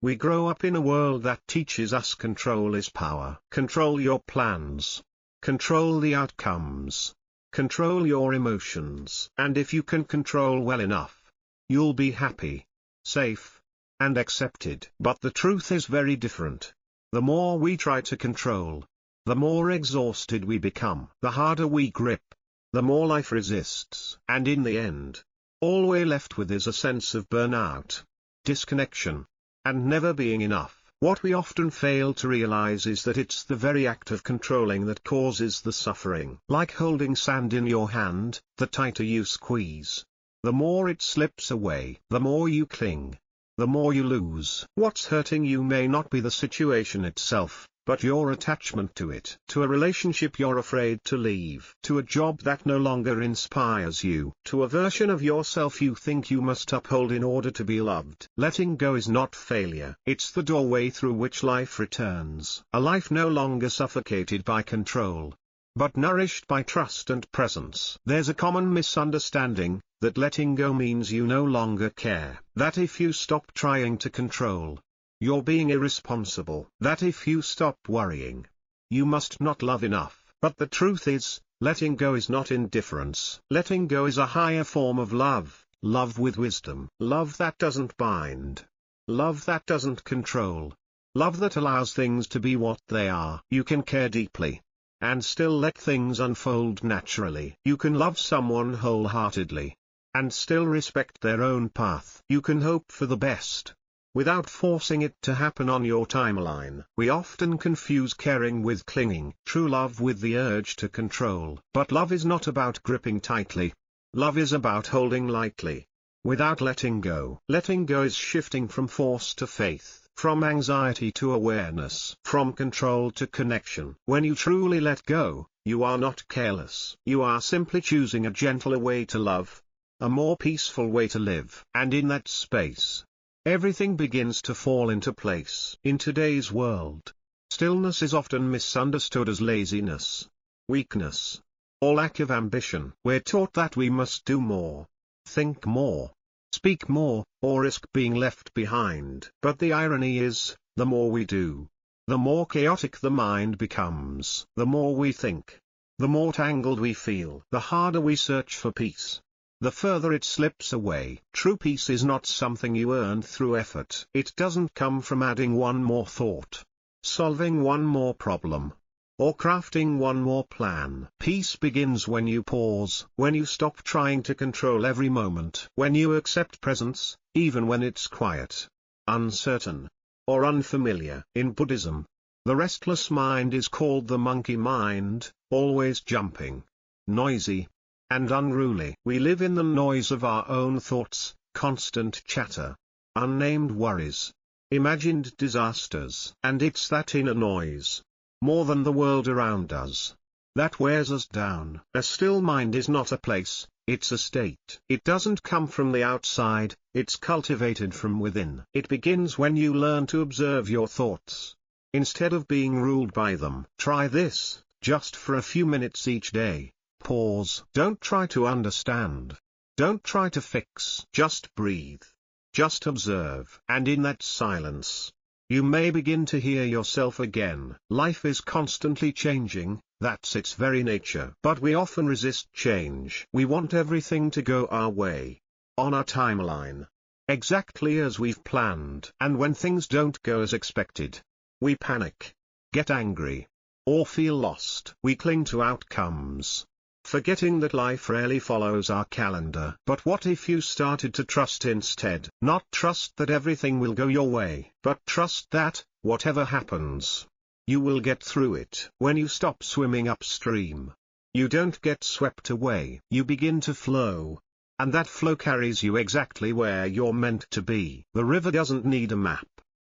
We grow up in a world that teaches us control is power. Control your plans. Control the outcomes. Control your emotions. And if you can control well enough, you'll be happy, safe, and accepted. But the truth is very different. The more we try to control, the more exhausted we become. The harder we grip, the more life resists. And in the end, all we're left with is a sense of burnout, disconnection, and never being enough. What we often fail to realize is that it's the very act of controlling that causes the suffering. Like holding sand in your hand, the tighter you squeeze, the more it slips away. The more you cling, the more you lose. What's hurting you may not be the situation itself, but your attachment to it. To a relationship you're afraid to leave. To a job that no longer inspires you. To a version of yourself you think you must uphold in order to be loved. Letting go is not failure. It's the doorway through which life returns. A life no longer suffocated by control, but nourished by trust and presence. There's a common misunderstanding, that letting go means you no longer care. That if you stop trying to control, you're being irresponsible. That if you stop worrying, you must not love enough. But the truth is, letting go is not indifference. Letting go is a higher form of love, love with wisdom. Love that doesn't bind. Love that doesn't control. Love that allows things to be what they are. You can care deeply, and still let things unfold naturally. You can love someone wholeheartedly, and still respect their own path. You can hope for the best, without forcing it to happen on your timeline. We often confuse caring with clinging. True love with the urge to control. But love is not about gripping tightly. Love is about holding lightly, without letting go. Letting go is shifting from force to faith, from anxiety to awareness, from control to connection. When you truly let go, you are not careless. You are simply choosing a gentler way to love, a more peaceful way to live. And in that space, everything begins to fall into place. In today's world, stillness is often misunderstood as laziness, weakness, or lack of ambition. We're taught that we must do more, think more, speak more, or risk being left behind. But the irony is, the more we do, the more chaotic the mind becomes. The more we think, the more tangled we feel. The harder we search for peace, the further it slips away. True peace is not something you earn through effort. It doesn't come from adding one more thought, solving one more problem, or crafting one more plan. Peace begins when you pause, when you stop trying to control every moment, when you accept presence, even when it's quiet, uncertain, or unfamiliar. In Buddhism, the restless mind is called the monkey mind, always jumping, noisy, and unruly. We live in the noise of our own thoughts, constant chatter, unnamed worries, imagined disasters. And it's that inner noise, more than the world around us, that wears us down. A still mind is not a place, it's a state. It doesn't come from the outside, it's cultivated from within. It begins when you learn to observe your thoughts, instead of being ruled by them. Try this, just for a few minutes each day. Pause. Don't try to understand. Don't try to fix. Just breathe. Just observe. And in that silence, you may begin to hear yourself again. Life is constantly changing, that's its very nature. But we often resist change. We want everything to go our way, on our timeline, exactly as we've planned. And when things don't go as expected, we panic, get angry, or feel lost. We cling to outcomes, forgetting that life rarely follows our calendar. But what if you started to trust instead? Not trust that everything will go your way, but trust that, whatever happens, you will get through it. When you stop swimming upstream, you don't get swept away. You begin to flow, and that flow carries you exactly where you're meant to be. The river doesn't need a map,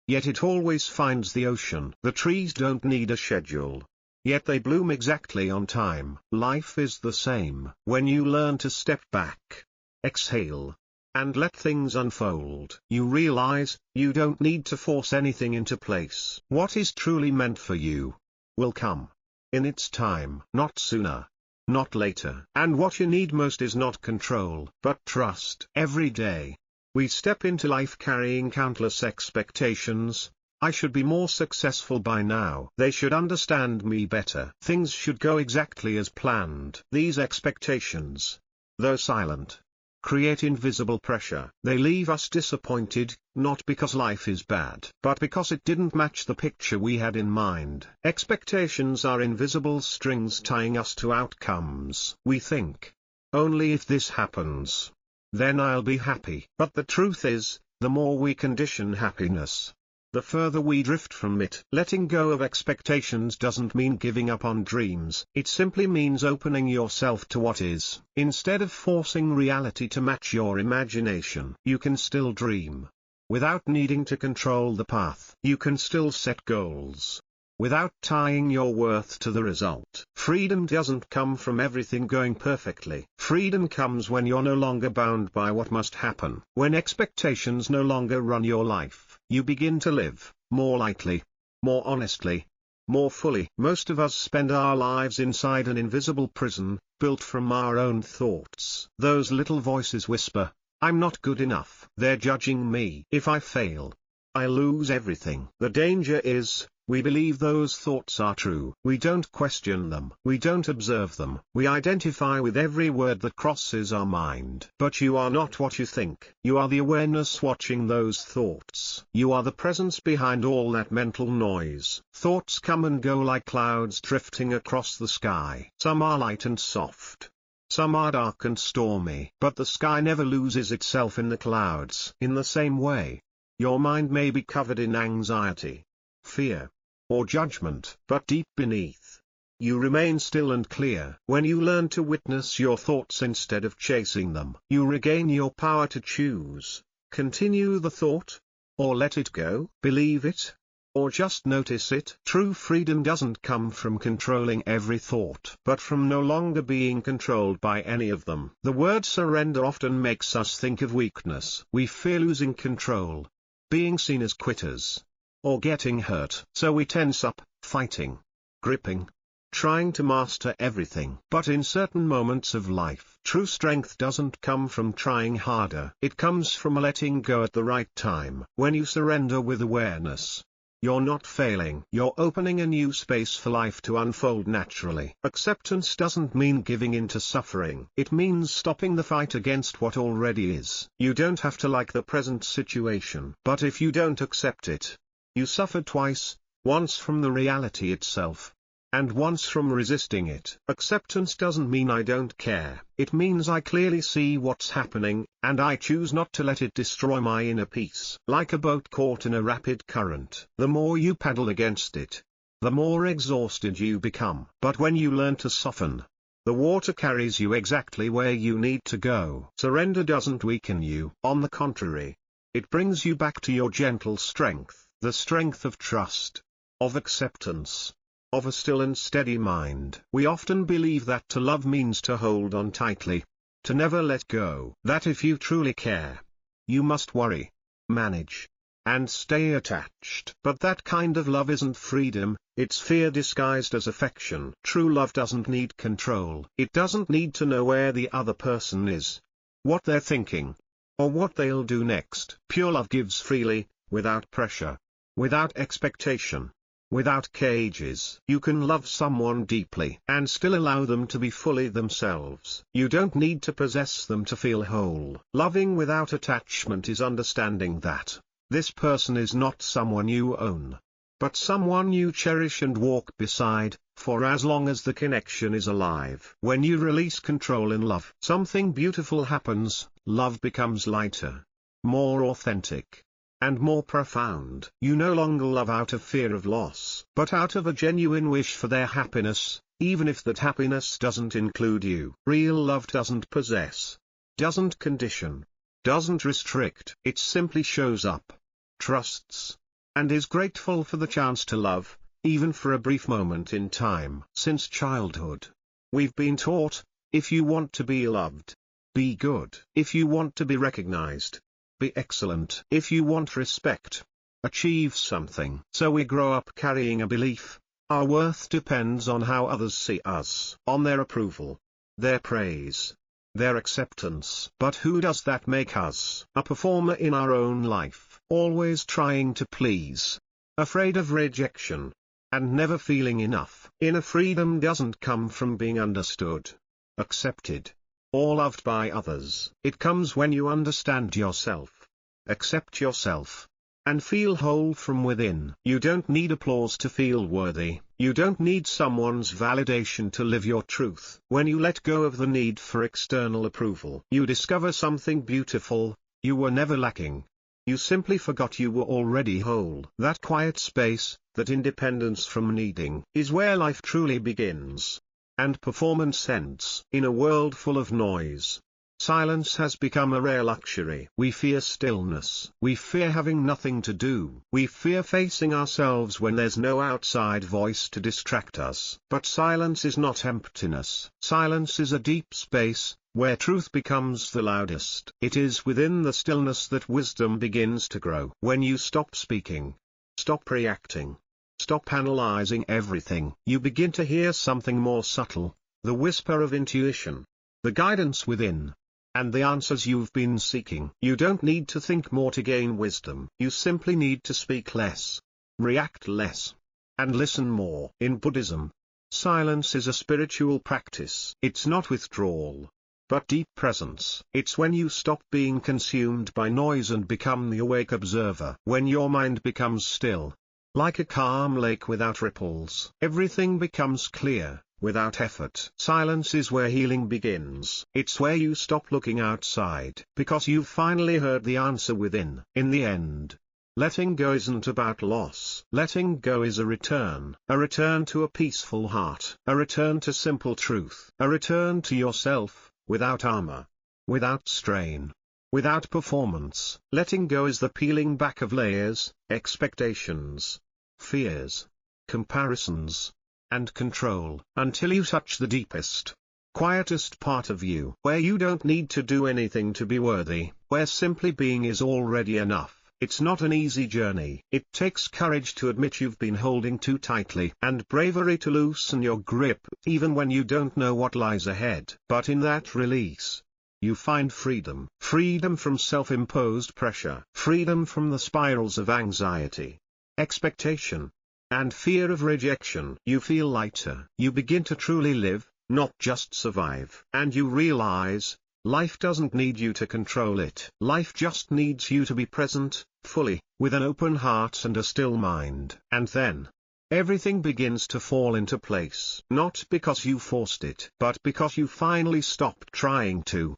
yet it always finds the ocean. The trees don't need a schedule, yet they bloom exactly on time. Life is the same. When you learn to step back, exhale, and let things unfold, you realize, you don't need to force anything into place. What is truly meant for you will come, in its time, not sooner, not later. And what you need most is not control, but trust. Every day, We step into life carrying countless expectations. I should be more successful by now. They should understand me better. Things should go exactly as planned. These expectations, though silent, create invisible pressure. They leave us disappointed, not because life is bad, but because it didn't match the picture we had in mind. Expectations are invisible strings tying us to outcomes. We think, only if this happens, then I'll be happy. But the truth is, the more we condition happiness, the further we drift from it. Letting go of expectations doesn't mean giving up on dreams. It simply means opening yourself to what is. Instead of forcing reality to match your imagination, you can still dream, without needing to control the path. You can still set goals, without tying your worth to the result. Freedom doesn't come from everything going perfectly. Freedom comes when you're no longer bound by what must happen. When expectations no longer run your life, you begin to live more lightly, more honestly, more fully. Most of us spend our lives inside an invisible prison, built from our own thoughts. Those little voices whisper, "I'm not good enough. They're judging me. If I fail, I lose everything." The danger is, we believe those thoughts are true. We don't question them. We don't observe them. We identify with every word that crosses our mind. But you are not what you think. You are the awareness watching those thoughts. You are the presence behind all that mental noise. Thoughts come and go like clouds drifting across the sky. Some are light and soft. Some are dark and stormy. But the sky never loses itself in the clouds. In the same way, your mind may be covered in anxiety, fear, or judgment, but deep beneath, you remain still and clear. When you learn to witness your thoughts instead of chasing them, you regain your power to choose. Continue the thought, or let it go. Believe it, or just notice it. True freedom doesn't come from controlling every thought, but from no longer being controlled by any of them. The word surrender often makes us think of weakness. We fear losing control, being seen as quitters, or getting hurt. So we tense up, fighting, gripping, trying to master everything. But in certain moments of life, true strength doesn't come from trying harder. It comes from letting go at the right time. When you surrender with awareness, you're not failing. You're opening a new space for life to unfold naturally. Acceptance doesn't mean giving in to suffering. It means stopping the fight against what already is. You don't have to like the present situation. But if you don't accept it, you suffer twice, once from the reality itself, and once from resisting it. Acceptance doesn't mean I don't care. It means I clearly see what's happening, and I choose not to let it destroy my inner peace. Like a boat caught in a rapid current, the more you paddle against it, the more exhausted you become. But when you learn to soften, the water carries you exactly where you need to go. Surrender doesn't weaken you. On the contrary, it brings you back to your gentle strength. The strength of trust, of acceptance, of a still and steady mind. We often believe that to love means to hold on tightly, to never let go. That if you truly care, you must worry, manage, and stay attached. But that kind of love isn't freedom, it's fear disguised as affection. True love doesn't need control. It doesn't need to know where the other person is, what they're thinking, or what they'll do next. Pure love gives freely, without pressure, without expectation, without cages. You can love someone deeply and still allow them to be fully themselves. You don't need to possess them to feel whole. Loving without attachment is understanding that this person is not someone you own, but someone you cherish and walk beside, for as long as the connection is alive. When you release control in love, something beautiful happens. Love becomes lighter, more authentic, and more profound. You no longer love out of fear of loss, but out of a genuine wish for their happiness, even if that happiness doesn't include you. Real love doesn't possess, doesn't condition, doesn't restrict. It simply shows up, trusts, and is grateful for the chance to love, even for a brief moment in time. Since childhood, we've been taught, if you want to be loved, be good. If you want to be recognized, be excellent. If you want respect, achieve something. So we grow up carrying a belief, our worth depends on how others see us, on their approval, their praise, their acceptance. But who does that make us? A performer in our own life, always trying to please, afraid of rejection, and never feeling enough. Inner freedom doesn't come from being understood, accepted, or loved by others. It comes when you understand yourself, accept yourself, and feel whole from within. You don't need applause to feel worthy. You don't need someone's validation to live your truth. When you let go of the need for external approval, you discover something beautiful. You were never lacking. You simply forgot you were already whole. That quiet space, that independence from needing, is where life truly begins. And performance ends. In a world full of noise, silence has become a rare luxury. We fear stillness. We fear having nothing to do. We fear facing ourselves when there's no outside voice to distract us. But silence is not emptiness. Silence is a deep space, where truth becomes the loudest. It is within the stillness that wisdom begins to grow. When you stop speaking, stop reacting, stop analyzing everything, you begin to hear something more subtle, the whisper of intuition, the guidance within, and the answers you've been seeking. You don't need to think more to gain wisdom. You simply need to speak less, react less, and listen more. In Buddhism, silence is a spiritual practice. It's not withdrawal, but deep presence. It's when you stop being consumed by noise and become the awake observer. When your mind becomes still, like a calm lake without ripples, everything becomes clear, without effort. Silence is where healing begins. It's where you stop looking outside, because you've finally heard the answer within. In the end, letting go isn't about loss. Letting go is a return to a peaceful heart, a return to simple truth, a return to yourself, without armor, without strain, without performance. Letting go is the peeling back of layers, expectations, fears, comparisons, and control, until you touch the deepest, quietest part of you, where you don't need to do anything to be worthy, where simply being is already enough. It's not an easy journey. It takes courage to admit you've been holding too tightly, and bravery to loosen your grip, even when you don't know what lies ahead. But in that release, you find freedom. Freedom from self-imposed pressure. Freedom from the spirals of anxiety, expectation, and fear of rejection. You feel lighter. You begin to truly live, not just survive. And you realize, life doesn't need you to control it. Life just needs you to be present, fully, with an open heart and a still mind. And then, everything begins to fall into place. Not because you forced it, but because you finally stopped trying to.